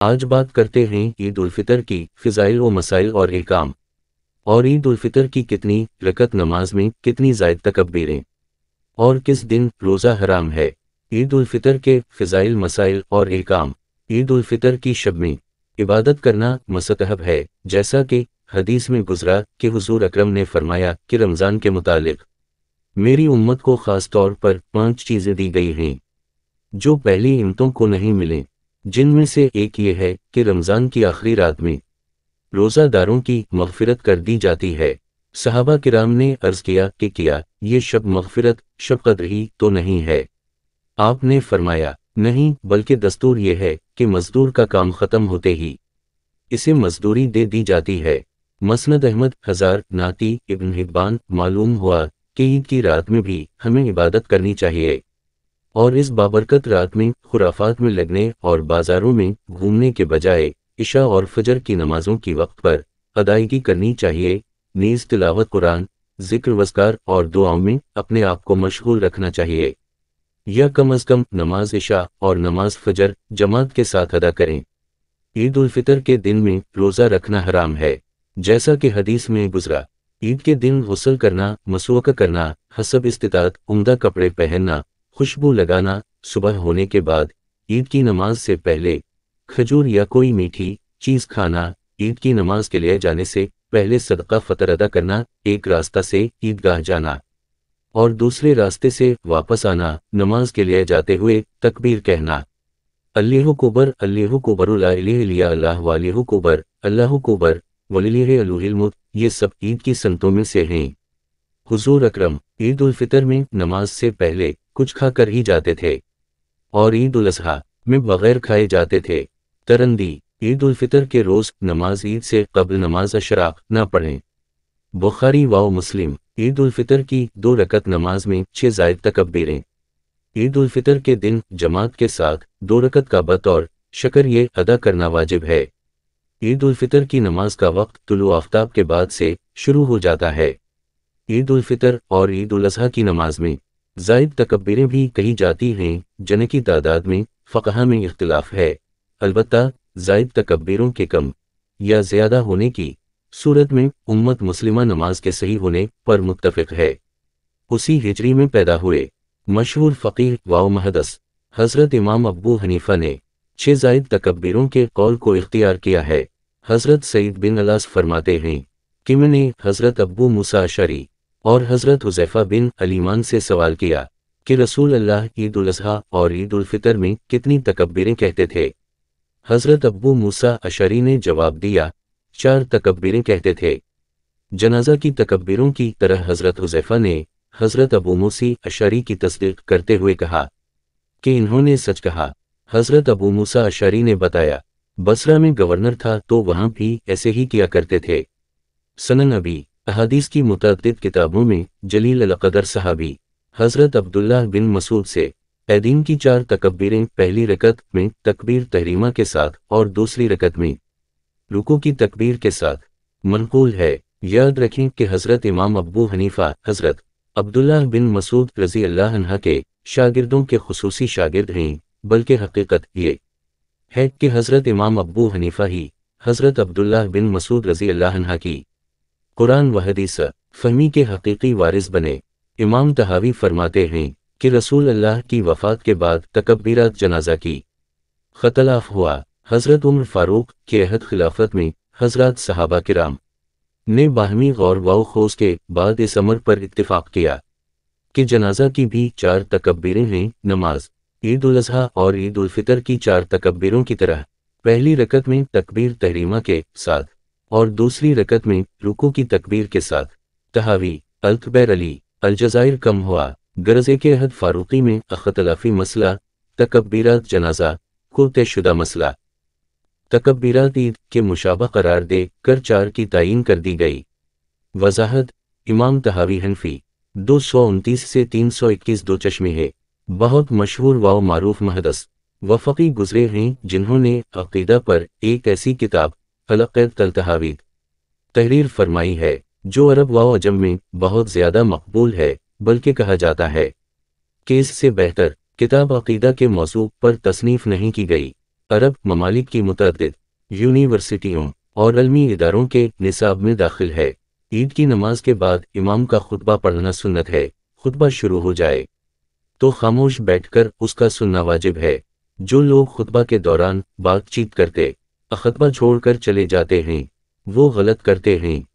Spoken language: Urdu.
آج بات کرتے ہیں عید الفطر کی فضائل و مسائل اور احکام، اور عید الفطر کی کتنی رکعت نماز میں کتنی زائد تکبیریں، اور کس دن روزہ حرام ہے۔ عید الفطر کے فضائل، مسائل اور احکام۔ عید الفطر کی شب میں عبادت کرنا مستحب ہے، جیسا کہ حدیث میں گزرا کہ حضور اکرم نے فرمایا کہ رمضان کے متعلق میری امت کو خاص طور پر 5 چیزیں دی گئی ہیں جو پہلی امتوں کو نہیں ملیں، جن میں سے ایک یہ ہے کہ رمضان کی آخری رات میں روزہ داروں کی مغفرت کر دی جاتی ہے۔ صحابہ کرام نے عرض کیا کہ کیا یہ شب مغفرت، شب قدر ہی تو نہیں ہے؟ آپ نے فرمایا نہیں، بلکہ دستور یہ ہے کہ مزدور کا کام ختم ہوتے ہی اسے مزدوری دے دی جاتی ہے۔ مسند احمد 1000 ناتی ابن حبان۔ معلوم ہوا کہ عید کی رات میں بھی ہمیں عبادت کرنی چاہیے، اور اس بابرکت رات میں خرافات میں لگنے اور بازاروں میں گھومنے کے بجائے عشاء اور فجر کی نمازوں کی وقت پر ادائیگی کرنی چاہیے۔ نیز تلاوت قرآن، ذکر وذکار اور دعاؤں میں اپنے آپ کو مشغول رکھنا چاہیے، یا کم از کم نماز عشاء اور نماز فجر جماعت کے ساتھ ادا کریں۔ عید الفطر کے دن میں روزہ رکھنا حرام ہے، جیسا کہ حدیث میں گزرا۔ عید کے دن غسل کرنا، مسواک کرنا، حسب استطاعت عمدہ کپڑے پہننا، خوشبو لگانا، صبح ہونے کے بعد عید کی نماز سے پہلے کھجور یا کوئی میٹھی چیز کھانا، عید کی نماز کے لیے جانے سے پہلے صدقہ فطر ادا کرنا، ایک راستہ سے عیدگاہ جانا اور دوسرے راستے سے واپس آنا، نماز کے لیے جاتے ہوئے تکبیر کہنا، اللہ اکبر، اللہ اکبر، لا الہ الا اللہ، والہ اکبر، اللہ اکبر، وللہ الحمد، یہ سب عید کی سنتوں میں سے ہیں۔ حضور اکرم عید الفطر میں نماز سے پہلے کچھ کھا کر ہی جاتے تھے، اور عید الاضحیٰ میں بغیر کھائے جاتے تھے۔ ترندی عید الفطر کے روز نماز عید سے قبل نماز اشراق نہ پڑھیں۔ بخاری و مسلم۔ عید الفطر کی 2 رکعت نماز میں 6 زائد تکبیریں۔ عید الفطر کے دن جماعت کے ساتھ 2 رکعت کا بطور شکر یہ ادا کرنا واجب ہے۔ عید الفطر کی نماز کا وقت طلوع آفتاب کے بعد سے شروع ہو جاتا ہے۔ عید الفطر اور عید الاضحیٰ کی نماز میں زائد تکبیریں بھی کہی جاتی ہیں، جن کی تعداد میں فقہا میں اختلاف ہے، البتہ زائد تکبیروں کے کم یا زیادہ ہونے کی صورت میں امت مسلمہ نماز کے صحیح ہونے پر متفق ہے۔ اسی ہجری میں پیدا ہوئے مشہور فقیہ و محدث حضرت امام ابو حنیفہ نے 6 زائد تکبیروں کے قول کو اختیار کیا ہے۔ حضرت سعید بن الاس فرماتے ہیں کہ میں نے حضرت ابو موسیٰ اشعری اور حضرت حذیفہ بن الیمان سے سوال کیا کہ رسول اللہ عید الاضحیٰ اور عید الفطر میں کتنی تکبیریں کہتے تھے؟ حضرت ابو موسیٰ اشعری نے جواب دیا 4 تکبیریں کہتے تھے۔ جنازہ کی تکبیروں کی طرح حضرت حذیفہ نے حضرت ابو موسیٰ اشعری کی تصدیق کرتے ہوئے کہا کہ انہوں نے سچ کہا۔ حضرت ابو موسیٰ اشعری نے بتایا بصرہ میں گورنر تھا تو وہاں بھی ایسے ہی کیا کرتے تھے۔ سنن ابی احادیث کی متعدد کتابوں میں جلیل القدر صحابی حضرت عبداللہ بن مسعود سے عیدین کی 4 تکبیریں پہلی رکعت میں تکبیر تحریمہ کے ساتھ اور دوسری رکعت میں رکوع کی تکبیر کے ساتھ منقول ہے۔ یاد رکھیں کہ حضرت امام ابو حنیفہ حضرت عبداللہ بن مسعود رضی اللہ عنہ کے شاگردوں کے خصوصی شاگرد ہیں، بلکہ حقیقت یہ ہے کہ حضرت امام ابو حنیفہ ہی حضرت عبداللہ بن مسعود رضی اللہ عنہ کی قرآن و حدیث فہمی کے حقیقی وارث بنے۔ امام طحاوی فرماتے ہیں کہ رسول اللہ کی وفات کے بعد تکبیرات جنازہ کی اختلاف ہوا۔ حضرت عمر فاروق کے عہد خلافت میں حضرات صحابہ کرام نے باہمی غور و خوض کے بعد اس امر پر اتفاق کیا کہ جنازہ کی بھی 4 تکبیریں ہیں۔ نماز عید الاضحیٰ اور عید الفطر کی 4 تکبیروں کی طرح پہلی رکعت میں تکبیر تحریمہ کے ساتھ اور دوسری رکعت میں رکوع کی تکبیر کے ساتھ۔ طحاوی الکبیر علی الجزائر کم ہوا غرضے کے عہد فاروقی میں اختلافی مسئلہ تکبیرات جنازہ کو طے شدہ مسئلہ تکبیرات عید کے مشابہ قرار دے کر 4 کی تعیین کر دی گئی۔ وضاحت امام طحاوی حنفی 229 سے 321 دو چشمے ہے، بہت مشہور و معروف محدث و فقیہ گزرے ہیں جنہوں نے عقیدہ پر ایک ایسی کتاب العقیدۃ الطحاویہ تحریر فرمائی ہے جو عرب و عجم میں بہت زیادہ مقبول ہے، بلکہ کہا جاتا ہے کہ اس سے بہتر کتاب عقیدہ کے موضوع پر تصنیف نہیں کی گئی۔ عرب ممالک کی متعدد یونیورسٹیوں اور علمی اداروں کے نصاب میں داخل ہے۔ عید کی نماز کے بعد امام کا خطبہ پڑھنا سنت ہے۔ خطبہ شروع ہو جائے تو خاموش بیٹھ کر اس کا سننا واجب ہے۔ جو لوگ خطبہ کے دوران بات چیت کرتے خطبہ چھوڑ کر چلے جاتے ہیں وہ غلط کرتے ہیں۔